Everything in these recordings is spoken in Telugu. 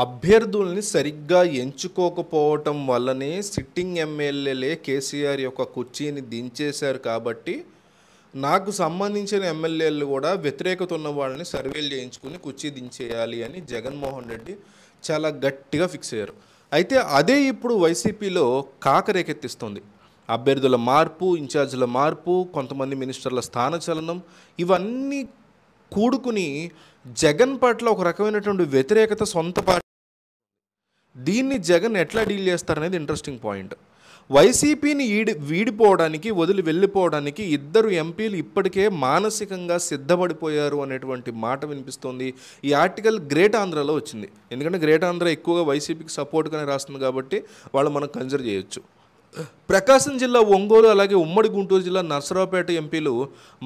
అభ్యర్థుల్ని సరిగ్గా ఎంచుకోకపోవటం వల్లనే సిట్టింగ్ ఎమ్మెల్యేలే కేసీఆర్ యొక్క కుర్చీని దించేశారు కాబట్టి నాకు సంబంధించిన ఎమ్మెల్యేలు కూడా వ్యతిరేకత ఉన్న వాళ్ళని సర్వేలు చేయించుకుని కుర్చీ దించేయాలి అని జగన్మోహన్ రెడ్డి చాలా గట్టిగా ఫిక్స్ అయ్యారు. అయితే అదే ఇప్పుడు వైసీపీలో కాకరేకెత్తిస్తుంది. అభ్యర్థుల మార్పు, ఇన్ఛార్జీల మార్పు, కొంతమంది మినిస్టర్ల స్థానచలనం ఇవన్నీ కూడుకుని జగన్ పట్ల ఒక రకమైనటువంటి వ్యతిరేకత సొంత పార్టీ. దీన్ని జగన్ ఎట్లా డీల్ చేస్తారనేది ఇంట్రెస్టింగ్ పాయింట్. వైసీపీని వీడిపోవడానికి, వదిలి వెళ్ళిపోవడానికి ఇద్దరు ఎంపీలు ఇప్పటికే మానసికంగా సిద్ధపడిపోయారు అనేటువంటి మాట వినిపిస్తోంది. ఈ ఆర్టికల్ గ్రేట్ ఆంధ్రాలో వచ్చింది. ఎందుకంటే గ్రేట్ ఆంధ్ర ఎక్కువగా వైసీపీకి సపోర్ట్గానే రాస్తుంది కాబట్టి వాళ్ళు మనం కన్సిడర్ చేయొచ్చు. ప్రకాశం జిల్లా ఒంగోలు, అలాగే ఉమ్మడి గుంటూరు జిల్లా నర్సరావుపేట ఎంపీలు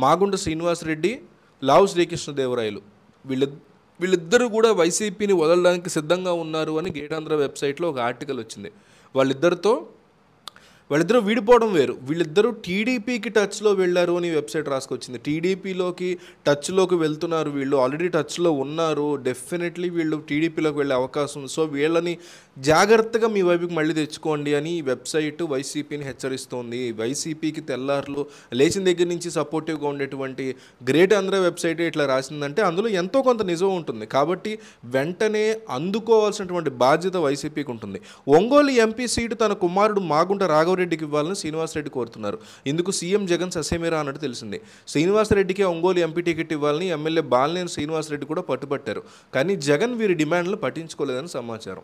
మాగుంట శ్రీనివాసరెడ్డి, లావు శ్రీకృష్ణదేవరాయలు వీళ్ళిద్దరూ కూడా వైసీపీని వదలడానికి సిద్ధంగా ఉన్నారు అని గేట్ ఆంధ్ర వెబ్సైట్లో ఒక ఆర్టికల్ వచ్చింది. వాళ్ళిద్దరూ వీడిపోవడం వేరు, వీళ్ళిద్దరూ టీడీపీకి టచ్లో వెళ్ళారు అని వెబ్సైట్ రాసుకొచ్చింది. టీడీపీలోకి టచ్లోకి వెళ్తున్నారు, వీళ్ళు ఆల్రెడీ టచ్లో ఉన్నారు, డెఫినెట్లీ వీళ్ళు టీడీపీలోకి వెళ్ళే అవకాశం ఉంది, సో వీళ్ళని జాగ్రత్తగా మీ వైపుకి మళ్ళీ తెచ్చుకోండి అని ఈ వెబ్సైట్ వైసీపీని హెచ్చరిస్తోంది. వైసీపీకి తెల్లారులు లేచిన దగ్గర నుంచి సపోర్టివ్గా ఉండేటువంటి గ్రేట్ ఆంధ్ర వెబ్సైట్ ఇట్లా రాసిందంటే అందులో ఎంతో కొంత నిజం ఉంటుంది. కాబట్టి వెంటనే అందుకోవాల్సినటువంటి బాధ్యత వైసీపీకి ఉంటుంది. ఒంగోలు ఎంపీ సీటు తన కుమారుడు మాగుంట రాఘవరెడ్డికి ఇవ్వాలని శ్రీనివాసరెడ్డి కోరుతున్నారు. ఇందుకు సీఎం జగన్ ససేమిరా అన్నట్టు తెలిసింది. శ్రీనివాసరెడ్డికి ఒంగోలు ఎంపీ టికెట్ ఇవ్వాలని ఎమ్మెల్యే బాలినేని శ్రీనివాసరెడ్డి కూడా పట్టుబట్టారు. కానీ జగన్ వీరి డిమాండ్లు పట్టించుకోలేదని సమాచారం.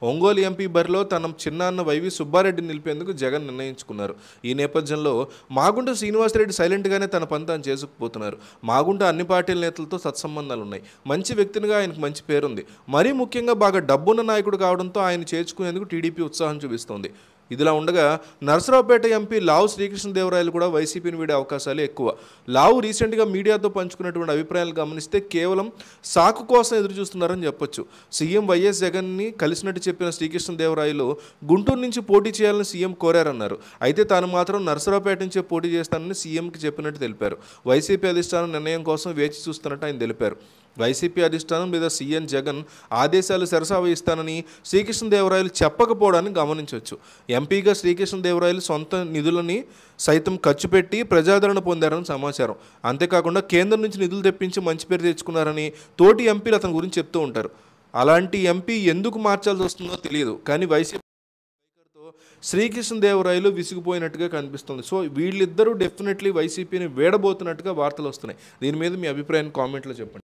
ఒంగోలు ఎంపీ బరిలో తన చిన్నాన్న వైవి సుబ్బారెడ్డిని నిలిపేందుకు జగన్ నిర్ణయించుకున్నారు. ఈ నేపథ్యంలో మాగుంట శ్రీనివాసరెడ్డి సైలెంట్గానే తన పని తాను చేసుకుపోతున్నారు. మాగుంట అన్ని పార్టీల నేతలతో సత్సంబంధాలు ఉన్నాయి. మంచి వ్యక్తినిగా ఆయనకు మంచి పేరుంది. మరీ ముఖ్యంగా బాగా డబ్బున్న నాయకుడు కావడంతో ఆయన చేర్చుకునేందుకు టీడీపీ ఉత్సాహం చూపిస్తోంది. ఇదిలా ఉండగా నర్సరావుపేట ఎంపీ లావు శ్రీకృష్ణదేవరాయలు కూడా వైసీపీని వీడే అవకాశాలే ఎక్కువ. లావు రీసెంట్గా మీడియాతో పంచుకున్నటువంటి అభిప్రాయాలు గమనిస్తే కేవలం సాకు కోసం ఎదురు చూస్తున్నారని చెప్పొచ్చు. సీఎం వైఎస్ జగన్ని కలిసినట్టు చెప్పిన శ్రీకృష్ణదేవరాయలు గుంటూరు నుంచి పోటీ చేయాలని సీఎం కోరారన్నారు. అయితే తాను మాత్రం నర్సరావుపేట నుంచే పోటీ చేస్తానని సీఎంకి చెప్పినట్టు తెలిపారు. వైసీపీ అధిష్టానం నిర్ణయం కోసం వేచి చూస్తున్నట్టు ఆయన తెలిపారు. వైసీపీ అధిష్టానం లేదా సీఎం జగన్ ఆదేశాలు శిరసావహిస్తానని శ్రీకృష్ణదేవరాయలు చెప్పకపోవడాన్ని గమనించవచ్చు. ఎంపీగా శ్రీకృష్ణదేవరాయలు సొంత నిధులని సైతం ఖర్చు పెట్టి ప్రజాదరణ పొందారని సమాచారం. అంతేకాకుండా కేంద్రం నుంచి నిధులు తెప్పించి మంచి పేరు తెచ్చుకున్నారని తోటి ఎంపీలు అతని గురించి చెప్తూ ఉంటారు. అలాంటి ఎంపీ ఎందుకు మార్చాల్సి వస్తుందో తెలియదు. కానీ వైసీపీ శ్రీకృష్ణదేవరాయలు విసిగిపోయినట్టుగా కనిపిస్తుంది. సో వీళ్ళిద్దరూ డెఫినెట్లీ వైసీపీని వేడబోతున్నట్టుగా వార్తలు వస్తున్నాయి. దీని మీద మీ అభిప్రాయాన్ని కామెంట్లో చెప్పండి.